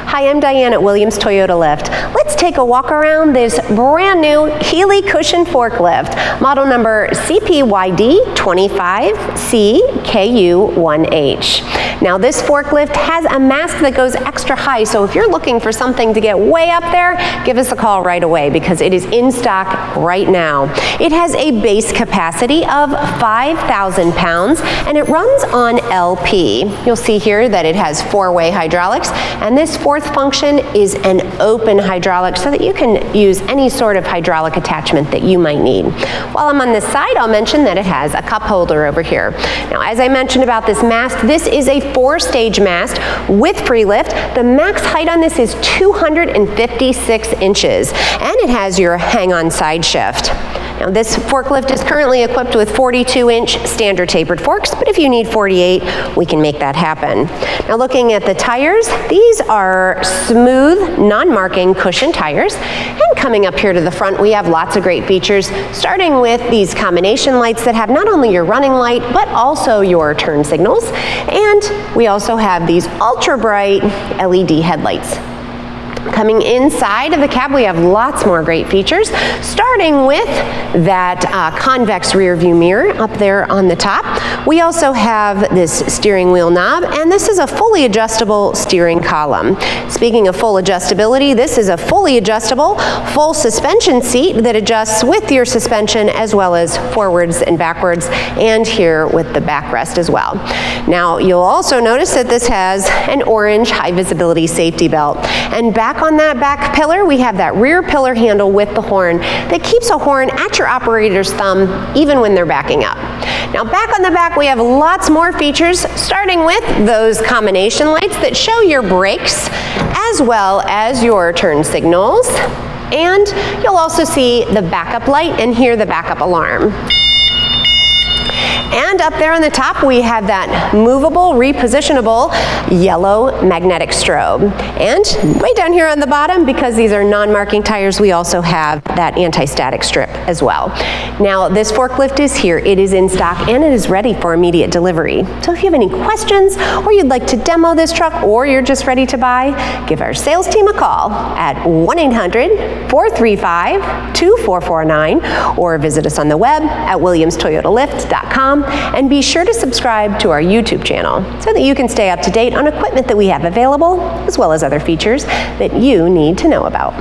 Hi, I'm Diane at Williams Toyota Lift. Let's take a walk around this brand new Healy Cushion Forklift, model number CPYD25CKU1H. Now this forklift has a mast that goes extra high, so if you're looking for something to get way up there, give us a call right away because it is in stock right now. It has a base capacity of 5,000 pounds and it runs on LP. You'll see here that it has 4-way hydraulics, and this fourth function is an open hydraulic so that you can use any sort of hydraulic attachment that you might need. While I'm on this side, I'll mention that it has a cup holder over here. Now, as I mentioned about this mast, this is a 4-stage mast with free lift. The max height on this is 256 inches, and it has your hang-on side shift. Now this forklift is currently equipped with 42-inch standard tapered forks, but if you need 48, we can make that happen. Now looking at the tires, these are smooth, non-marking cushion tires. And coming up here to the front, we have lots of great features, starting with these combination lights that have not only your running light, but also your turn signals. And we also have these ultra bright LED headlights. Coming inside of the cab, we have lots more great features, starting with that convex rear view mirror up there on the top. We also have this steering wheel knob, and this is a fully adjustable steering column. Speaking of full adjustability, this is a fully adjustable, full suspension seat that adjusts with your suspension as well as forwards and backwards, and here with the backrest as well. Now, you'll also notice that this has an orange high visibility safety belt, and back on that back pillar, we have that rear pillar handle with the horn that keeps a horn at your operator's thumb even when they're backing up. Now back on the back, we have lots more features, starting with those combination lights that show your brakes as well as your turn signals. And you'll also see the backup light and hear the backup alarm. And up there on the top, we have that movable, repositionable yellow magnetic strobe. And way down here on the bottom, because these are non-marking tires, we also have that anti-static strip as well. Now, this forklift is here, it is in stock, and it is ready for immediate delivery. So if you have any questions, or you'd like to demo this truck, or you're just ready to buy, give our sales team a call at 1-800-435-2449, or visit us on the web at williamstoyotalift.com. And be sure to subscribe to our YouTube channel so that you can stay up to date on equipment that we have available, as well as other features that you need to know about.